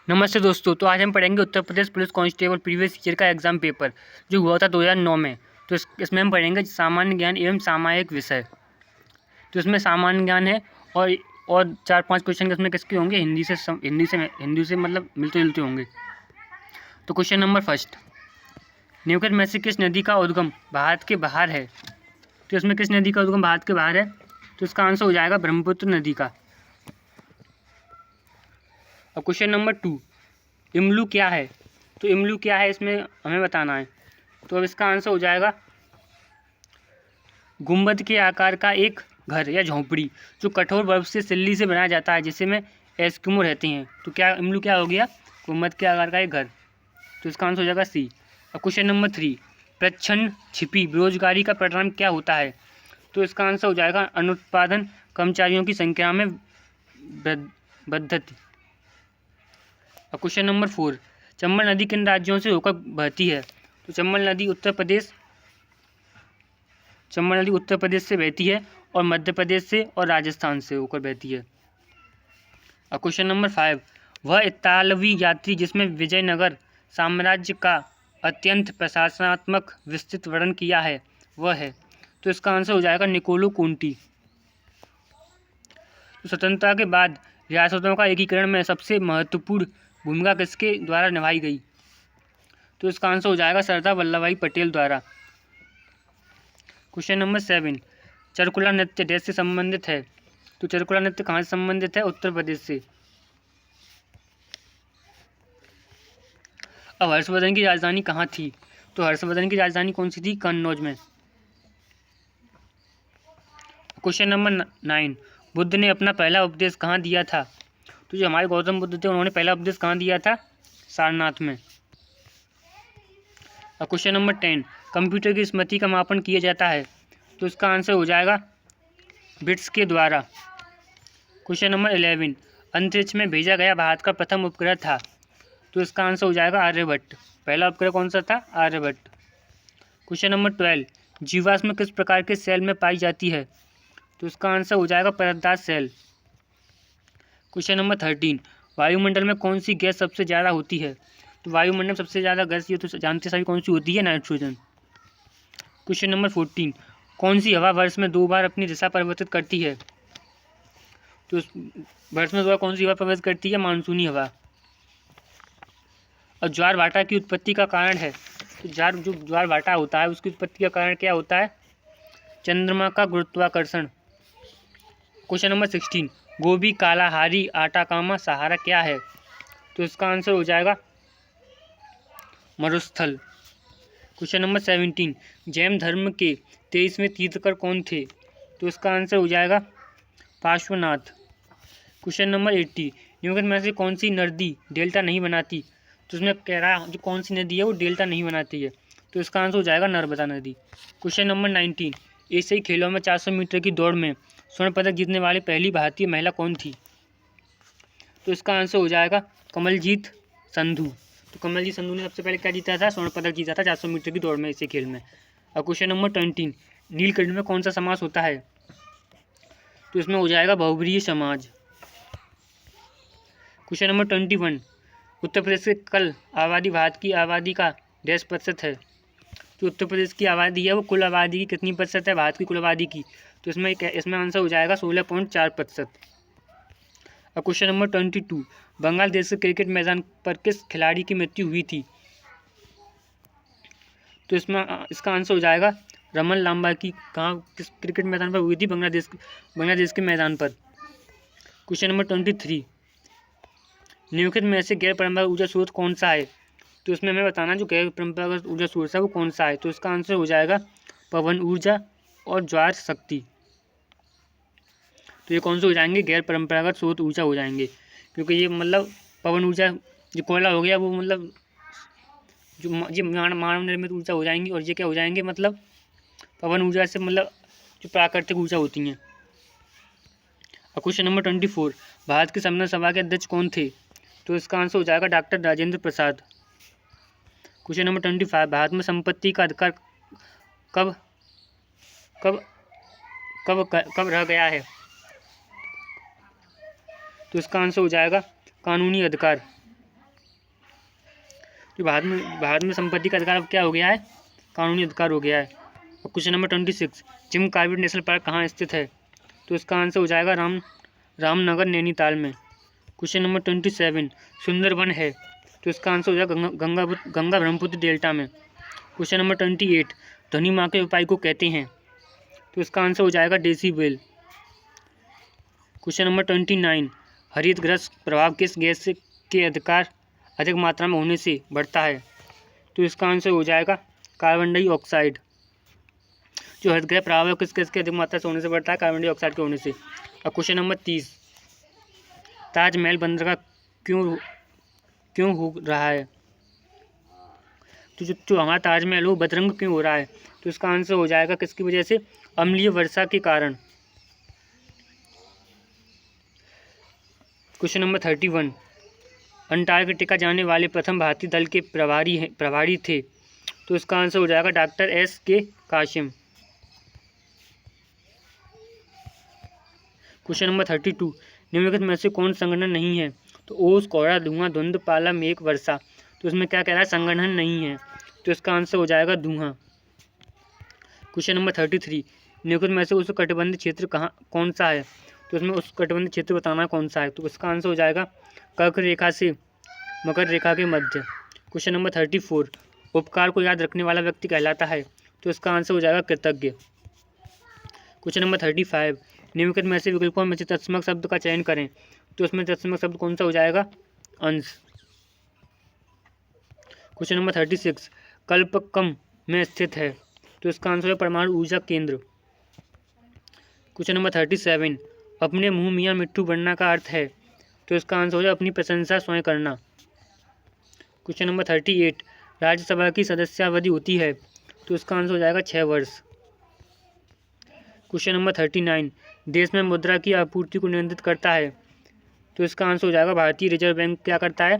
नमस्ते दोस्तों। तो आज हम पढ़ेंगे Uttar Pradesh police constable previous year का एग्ज़ाम पेपर जो हुआ था 2009 में। तो इसमें हम पढ़ेंगे सामान्य ज्ञान एवं सामायिक विषय। तो इसमें सामान्य ज्ञान है और 4-5 क्वेश्चन इसमें किसके होंगे, हिंदी से मतलब मिलते जुलते होंगे। तो क्वेश्चन नंबर फर्स्ट, निम्नलिखित में से किस नदी का उद्गम भारत के बाहर है। तो इसमें किस नदी का उद्गम भारत के बाहर है, तो इसका आंसर हो जाएगा ब्रह्मपुत्र नदी का। अब क्वेश्चन नंबर 2, इमलू क्या है। तो इमलू क्या है इसमें हमें बताना है। तो अब इसका आंसर हो जाएगा गुंबद के आकार का एक घर या झोंपड़ी जो कठोर बर्फ से सिल्ली से बनाया जाता है, जिसमें एस्किमो रहते हैं। तो क्या इमलू क्या हो गया, गुंबद के आकार का एक घर। तो इसका आंसर हो जाएगा सी। अब क्वेश्चन नंबर 3, प्रच्छन्न छिपी बेरोजगारी का परिणाम क्या होता है। तो इसका आंसर हो जाएगा अनुत्पादन कर्मचारियों की संख्या में वृद्धि। अब क्वेश्चन नंबर 4, चंबल नदी किन राज्यों से होकर बहती है। तो चंबल नदी उत्तर प्रदेश से बहती है और मध्य प्रदेश से और राजस्थान से होकर बहती है। अब क्वेश्चन नंबर 5, वह इतालवी यात्री जिसमें विजयनगर साम्राज्य का अत्यंत प्रशासनात्मक विस्तृत वर्णन किया है वह है। तो इसका आंसर हो जाएगा निकोलो कोंटी। तो स्वतंत्रता के बाद रियासतों का एकीकरण में सबसे महत्वपूर्ण भूमिका किसके द्वारा निभाई गई। तो इसका आंसर हो जाएगा सरदार वल्लभ भाई पटेल द्वारा। क्वेश्चन नंबर 7, चरकुला नृत्य देश से संबंधित है। तो चरकुला नृत्य कहाँ से संबंधित है, उत्तर प्रदेश से। अब हर्षवर्धन की राजधानी कहाँ थी। तो हर्षवर्धन की राजधानी कौन सी थी, कन्नौज में। क्वेश्चन नंबर 9, बुद्ध ने अपना पहला उपदेश कहाँ दिया था। तो जो हमारे गौतम बुद्ध थे उन्होंने पहला उपदेश कहाँ दिया था, सारनाथ में। और क्वेश्चन नंबर 10, कंप्यूटर की स्मृति का मापन किया जाता है। तो इसका आंसर हो जाएगा बिट्स के द्वारा। क्वेश्चन नंबर 11, अंतरिक्ष में भेजा गया भारत का प्रथम उपग्रह था। तो इसका आंसर हो जाएगा आर्यभट्ट। पहला उपग्रह कौन सा था, आर्यभट्ट। क्वेश्चन नंबर 12, जीवाश्म किस प्रकार के सेल में पाई जाती है। तो इसका आंसर हो जाएगा परतदार सेल। क्वेश्चन नंबर 13, वायुमंडल में कौन सी गैस सबसे ज़्यादा होती है। तो वायुमंडल में सबसे ज़्यादा गैस ये तो जानते सभी कौन सी होती है, नाइट्रोजन। क्वेश्चन नंबर 14, कौन सी हवा वर्ष में 2 बार अपनी दिशा परिवर्तित करती है। तो वर्ष में 2 बार कौन सी हवा परिवर्तित करती है, मानसूनी हवा। और ज्वार भाटा की उत्पत्ति का कारण है। तो ज्वार भाटा होता है उसकी उत्पत्ति का कारण क्या होता है, चंद्रमा का गुरुत्वाकर्षण। क्वेश्चन नंबर 16, गोबी कालाहारी आटाकामा सहारा क्या है। तो इसका आंसर हो जाएगा मरुस्थल। क्वेश्चन नंबर 17, जैन धर्म के 23वें तीर्थंकर कौन थे। तो इसका आंसर हो जाएगा पार्श्वनाथ। क्वेश्चन नंबर 80, निम्नलिखित में से कौन सी नदी डेल्टा नहीं बनाती। तो इसमें कह रहा है जो कौन सी नदी है वो डेल्टा नहीं बनाती है। तो इसका आंसर हो जाएगा नर्मदा नदी। क्वेश्चन नंबर 19, एशियाई खेलों में 400 मीटर की दौड़ में स्वर्ण पदक जीतने वाली पहली भारतीय महिला कौन थी। तो इसका आंसर हो जाएगा कमलजीत संधू। तो कमलजीत संधू ने सबसे पहले क्या जीता था, स्वर्ण पदक जीता था 400 मीटर की दौड़ में एशियाई खेल में। और क्वेश्चन नंबर 20, नीलकंठ में कौन सा समास होता है। तो इसमें हो जाएगा बहुब्रीहि समाज। क्वेश्चन नंबर 21, उत्तर प्रदेश के कल आबादी भारत की आबादी का 10% है। तो उत्तर प्रदेश की आबादी है वो कुल आबादी की कितनी प्रतिशत है, भारत की कुल आबादी की। तो इसमें आंसर हो जाएगा 16.4%। और क्वेश्चन नंबर 22, बांग्लादेश के क्रिकेट मैदान पर किस खिलाड़ी की मृत्यु हुई थी। तो इसका आंसर हो जाएगा रमन लांबा की। कहाँ, किस क्रिकेट मैदान पर हुई थी, बांग्लादेश के मैदान पर। क्वेश्चन नंबर 23, निम्नलिखित में से गैर परंपरागत ऊर्जा स्रोत कौन सा है। तो इसमें हमें बताना जो गैर परंपरागत ऊर्जा स्रोत है वो कौन सा है। तो इसका आंसर हो जाएगा पवन ऊर्जा और ज्वार शक्ति। तो ये कौन से हो जाएंगे, गैर परंपरागत स्रोत ऊर्जा हो जाएंगे, क्योंकि ये मतलब पवन ऊर्जा जो कोयला हो गया वो मतलब जो मानव निर्मित ऊर्जा हो जाएंगी, और ये क्या हो जाएंगे, मतलब पवन ऊर्जा से मतलब जो प्राकृतिक ऊर्जा होती हैं। और क्वेश्चन नंबर 24, भारत की संविधान सभा के अध्यक्ष कौन थे। तो इसका आंसर हो जाएगा doctor Rajendra Prasad. Question number 25, Bharat में संपत्ति का अधिकार कब कब कब कब रह गया है। तो इसका आंसर हो जाएगा कानूनी अधिकार। कि भारत में संपत्ति का अधिकार अब क्या हो गया है, कानूनी अधिकार हो गया है। और question number 26, Jim Corbett national park कहाँ स्थित है? तो इसका आंसर हो जाएगा रामनगर नैनीताल में। क्वेश्चन नंबर 27, सुंदरबन है, तो इसका आंसर हो जाएगा गंगा ब्रह्मपुत्र डेल्टा में। क्वेश्चन नंबर 28, ध्वनि माप के उपाय को कहते हैं? तो इसका आंसर हो जाएगा डेसीबेल। क्वेश्चन नंबर 29, हरित गृह प्रभाव किस गैस के अधिक मात्रा में होने से बढ़ता है? तो इसका आंसर हो जाएगा कार्बन डाइऑक्साइड। जो हरित गृह प्रभाव है किस गैस के अधिक मात्रा से होने से बढ़ता है? कार्बन डाइऑक्साइड के होने से। और क्वेश्चन नंबर 30, ताजमहल बंदरगाह क्यों हो रहा है? तो जो हमारा ताजमहल वो बदरंग क्यों हो रहा है? तो इसका आंसर हो जाएगा किसकी वजह से? अम्लीय वर्षा के कारण। क्वेश्चन नंबर 31, अंटार्कटिका जाने वाले प्रथम भारतीय दल के प्रभारी थे? तो इसका आंसर हो जाएगा doctor S.K. Qasim. Question number 32, निम्नलिखित में से कौन संगठन नहीं है? तो ओस, कोहरा, धुआं, धुंध, पाला, मेघ, वर्षा। तो इसमें क्या कह रहा है? संगठन नहीं है, तो इसका आंसर हो जाएगा धुआं। क्वेश्चन नंबर 33, निम्नलिखित में से उष्णकटिबंधीय क्षेत्र कौन सा है? तो इसमें उष्णकटिबंधीय क्षेत्र बताना कौन सा है? तो इसका आंसर हो जाएगा कर्क रेखा से मकर रेखा के मध्य। क्वेश्चन नंबर 34, उपकार को याद रखने वाला व्यक्ति कहलाता है? तो इसका आंसर हो जाएगा कृतज्ञ। क्वेश्चन नंबर 35, निम्नलिखित में से विकल्पों में से तत्समक शब्द का चयन करें? तो इसमें तत्समक शब्द कौन सा हो जाएगा? अंश। क्वेश्चन नंबर 36, कल्पकम में स्थित है? तो इसका आंसर है परमाणु ऊर्जा केंद्र। क्वेश्चन नंबर 37, अपने मुंह मियाँ मिट्ठू बनना का अर्थ है? तो इसका आंसर हो जाएगा अपनी प्रशंसा स्वयं करना। क्वेश्चन नंबर 38, राज्यसभा की सदस्यावधि होती है? तो इसका आंसर हो जाएगा 6 वर्ष। क्वेश्चन नंबर 39, देश में मुद्रा की आपूर्ति को नियंत्रित करता है? तो इसका आंसर हो जाएगा भारतीय रिजर्व बैंक क्या करता है?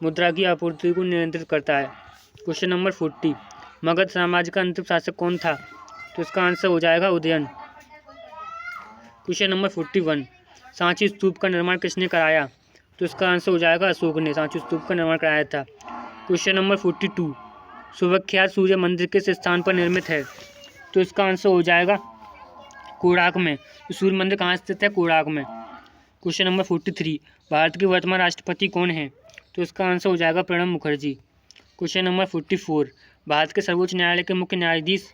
मुद्रा की आपूर्ति को नियंत्रित करता है। क्वेश्चन नंबर 40, मगध साम्राज्य का अंतिम शासक कौन था? तो इसका आंसर हो जाएगा उदयन। क्वेश्चन नंबर 41, सांची स्तूप का निर्माण किसने कराया? तो इसका आंसर हो जाएगा अशोक ने सांची स्तूप का निर्माण कराया था। क्वेश्चन नंबर 42, सुविख्यात सूर्य मंदिर किस स्थान पर निर्मित है? तो इसका आंसर हो जाएगा कोणार्क में। तो सूर्य मंदिर कहाँ स्थित है? कोणार्क में। क्वेश्चन नंबर 43, भारत के वर्तमान राष्ट्रपति कौन है? तो इसका आंसर हो जाएगा प्रणब मुखर्जी। क्वेश्चन नंबर 44, भारत के सर्वोच्च न्यायालय के मुख्य न्यायाधीश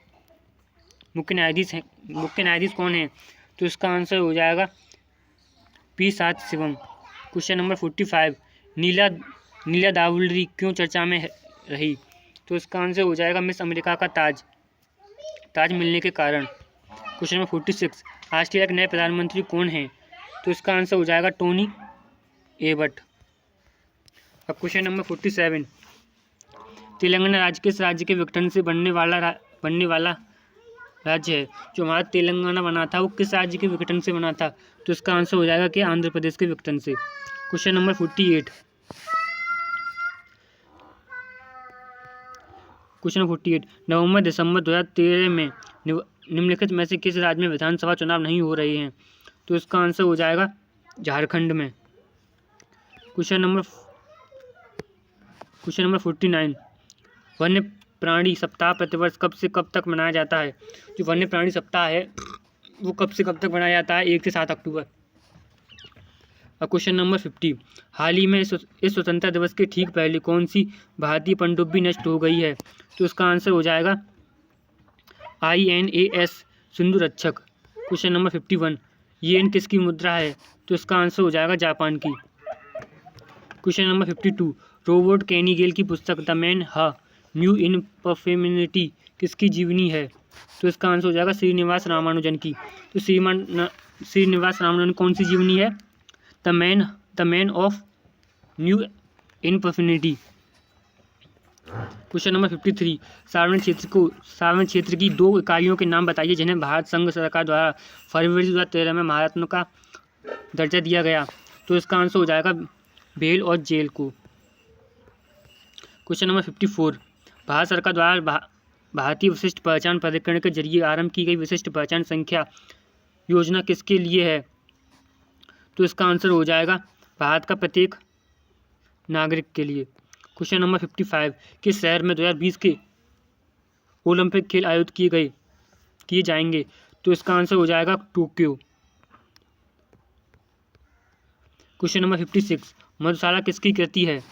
कौन है? तो इसका आंसर हो जाएगा P. सदाशिवम। क्वेश्चन नंबर 45, नीला दावुलरी क्यों चर्चा में रही? तो इसका आंसर हो जाएगा मिस अमेरिका का ताज मिलने के कारण। क्वेश्चन नंबर 46, ऑस्ट्रेलिया के नए प्रधानमंत्री कौन हैं? तो इसका आंसर हो जाएगा टोनी एबट। अब क्वेश्चन नंबर 47, तेलंगाना राज्य किस राज्य के विघटन से बनने वाला राज्य है? जो हमारा तेलंगाना बना था वो किस राज्य के विघटन से बना था? तो इसका आंसर हो जाएगा कि आंध्र प्रदेश के विघटन से। क्वेश्चन नंबर 48, नवंबर दिसंबर 2013 में निम्नलिखित में से किस राज्य में विधानसभा चुनाव नहीं हो रहे हैं? तो इसका आंसर हो जाएगा झारखंड में। क्वेश्चन नंबर 49, वन्य प्राणी सप्ताह प्रतिवर्ष कब से कब तक मनाया जाता है? जो वन्य प्राणी सप्ताह है वो कब से कब तक मनाया जाता है? 1 से 7 अक्टूबर। और क्वेश्चन नंबर 50, हाल ही में इस स्वतंत्रता दिवस के ठीक पहले कौन सी भारतीय पनडुब्बी नष्ट हो गई है? तो इसका आंसर हो जाएगा INAS सिंधु रक्षक। क्वेश्चन नंबर 51, येन किसकी मुद्रा है? तो इसका आंसर हो जाएगा जापान की। क्वेश्चन नंबर 52, रोबर्ट कैनिगेल की पुस्तक द मैन ह न्यू इनफॉर्मेटिविटी किसकी जीवनी है? तो इसका आंसर हो जाएगा श्रीनिवास रामानुजन की। तो श्रीनिवास रामानुजन कौन सी जीवनी है? The man of new informativity. Question number 53, सार्वजनिक क्षेत्र की 2 इकाइयों के नाम बताइए जिन्हें भारत संघ सरकार द्वारा फरवरी 2013 में महारत्न का दर्जा दिया गया। तो इसका आंसर हो जाएगा भेल और जेल को। क्वेश्चन नंबर 54, भारत सरकार द्वारा भारतीय विशिष्ट पहचान प्राधिकरण के जरिए आरंभ की गई विशिष्ट पहचान संख्या योजना किसके लिए है? तो इसका आंसर हो जाएगा भारत का प्रत्येक नागरिक के लिए। क्वेश्चन नंबर 55, किस शहर में 2020 के ओलंपिक खेल आयोजित किए जाएंगे? तो इसका आंसर हो जाएगा टोक्यो। क्वेश्चन नंबर 56, मधुशाला किसकी कृति है?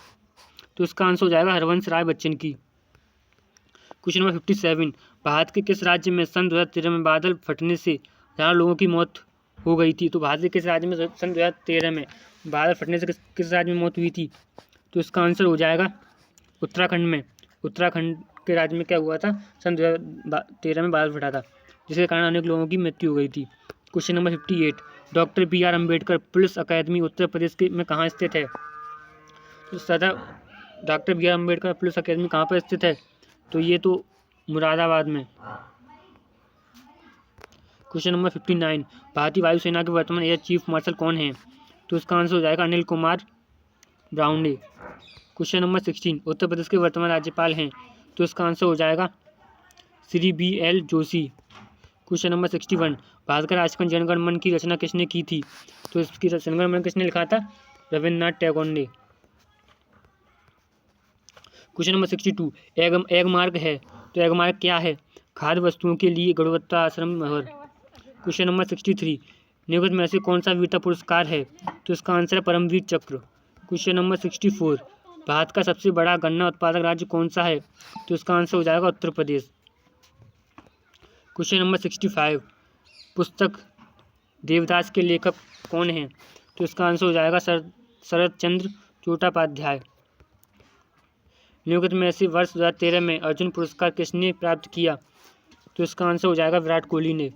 तो इसका आंसर हो जाएगा हरवंश राय बच्चन की। क्वेश्चन नंबर 57, भारत के किस राज्य में सन 2013 में बादल फटने से 11 लोगों की मौत हो गई थी? तो भारत के किस राज्य में सन 2013 में बादल फटने से किस राज्य में मौत हुई थी? तो इसका आंसर हो जाएगा उत्तराखंड में। उत्तराखंड के राज्य में क्या हुआ था? सन 2013 में बादल फटा था, जिसके कारण अनेक लोगों की मृत्यु हो गई थी। Question number 58, doctor BR Ambedkar police अकादमी उत्तर प्रदेश में कहाँ स्थित है? तो सदर डॉक्टर BR अम्बेडकर पुलिस अकादमी कहाँ पर स्थित है? तो ये तो मुरादाबाद में। क्वेश्चन नंबर 59, भारतीय वायुसेना के वर्तमान एयर चीफ मार्शल कौन है? तो इसका आंसर हो जाएगा Anil Kumar Browne. Question number 16, Uttar Pradesh के वर्तमान राज्यपाल हैं? तो इसका आंसर हो जाएगा Shri BL Joshi. Question number 61, Bharat का राष्ट्रगान जन गण मन की रचना किसने की थी? तो इसकी जन गण मन किसने लिखा था? रविन्द्रनाथ टैगोर ने। क्वेश्चन नंबर 62, एग मार्क है, तो एग मार्क क्या है? खाद्य वस्तुओं के लिए गुणवत्ता आश्रम मोहर। क्वेश्चन नंबर 63, निम्नलिखित में से कौन सा वीरता पुरस्कार है? तो इसका आंसर है परमवीर चक्र। क्वेश्चन नंबर 64, भारत का सबसे बड़ा गन्ना उत्पादक राज्य कौन सा है? तो इसका आंसर हो जाएगा उत्तर प्रदेश। क्वेश्चन नंबर 65, पुस्तक देवदास के लेखक कौन हैं? तो इसका आंसर हो जाएगा शरद चंद्र चट्टोपाध्याय। निम्नलिखित में से वर्ष 2013 में अर्जुन पुरस्कार किसने प्राप्त किया? तो इसका आंसर हो जाएगा विराट कोहली ने।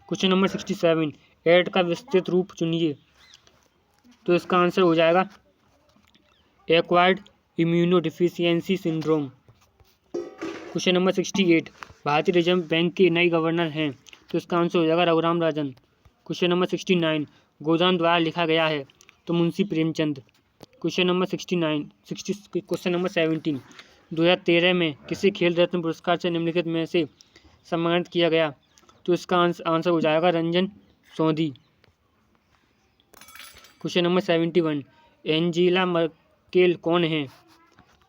क्वेश्चन नंबर 67, एड का विस्तृत रूप चुनिए। तो इसका आंसर हो जाएगा एक्वायर्ड इम्यूनोडिफिशियेंसी सिंड्रोम। क्वेश्चन नंबर 68, भारतीय रिजर्व बैंक के नए गवर्नर हैं? तो इसका आंसर हो जाएगा रघुराम राजन। क्वेश्चन नंबर 69, गोदान द्वारा लिखा गया है? तो मुंशी प्रेमचंद। क्वेश्चन नंबर 17, 2013 में किसे खेल रत्न पुरस्कार से निम्नलिखित में से सम्मानित किया गया? तो इसका आंसर हो जाएगा Ranjan Sondhi. Question number 71, Angela Merkel कौन है?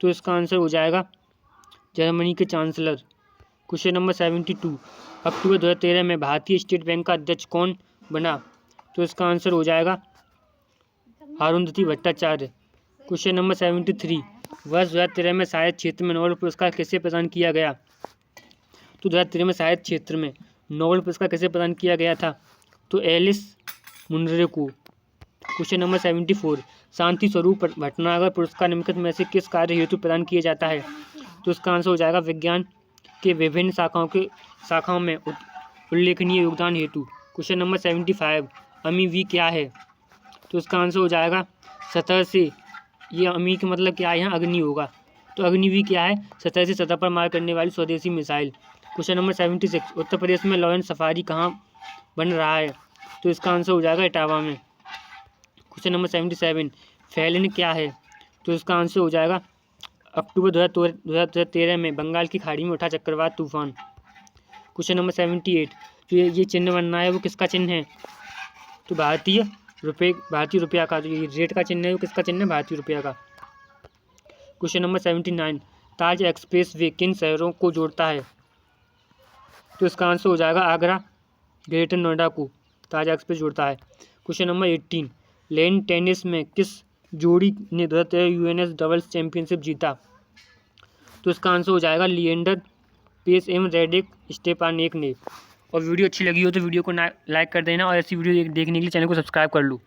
तो इसका आंसर हो जाएगा जर्मनी के चांसलर। क्वेश्चन नंबर 72, अक्टूबर 2013 में भारतीय स्टेट बैंक का अध्यक्ष कौन बना? तो इसका आंसर हो जाएगा अरुंधति भट्टाचार्य। क्वेश्चन नंबर 73, वर्ष 2013 में साहित्य क्षेत्र में नोबेल पुरस्कार किसे प्रदान किया गया? तो 2013 में साहित्य क्षेत्र में नोबेल पुरस्कार किसे प्रदान किया गया था? तो एलिस मुनरो को। क्वेश्चन नंबर 74, शांति स्वरूप भटनागर पुरस्कार निम्नलिखित में से किस कार्य हेतु प्रदान किया जाता है? तो इसका आंसर हो जाएगा विज्ञान के विभिन्न शाखाओं में उल्लेखनीय योगदान हेतु। क्वेश्चन नंबर 75, अमी क्या है? तो इसका आंसर हो जाएगा सतह से, ये अमी का मतलब क्या है? यहाँ अग्नि होगा। तो अग्निवीर क्या है? सतह से सतह पर मार करने वाली स्वदेशी मिसाइल। क्वेश्चन नंबर 76, उत्तर प्रदेश में लॉरेंस सफारी कहाँ बन रहा है? तो इसका आंसर हो जाएगा इटावा में। क्वेश्चन नंबर 77, फैलन क्या है? तो इसका आंसर हो जाएगा अक्टूबर 2013 में बंगाल की खाड़ी में उठा चक्रवात तूफान। क्वेश्चन नंबर 78, तो ये चिन्ह बनना है वो किसका चिन्ह है? तो भारतीय रुपया का। तो ये रेट का चिन्ह है, वो किसका चिन्ह है? भारतीय रुपया का। क्वेश्चन नंबर 79, ताज एक्सप्रेस वे किन शहरों को जोड़ता है? तो इसका आंसर हो जाएगा आगरा ग्रेटर नोएडा को ताज एक्सप्रेस जोड़ता है। क्वेश्चन नंबर 18, लेन टेनिस में किस जोड़ी ने 2013 यूएस डबल्स चैंपियनशिप जीता? तो इसका आंसर हो जाएगा लिएंडर पेस एवं रेडिक स्टेपानेक ने। और वीडियो अच्छी लगी हो तो वीडियो को लाइक कर देना और ऐसी वीडियो देखने के लिए चैनल को सब्सक्राइब कर लो।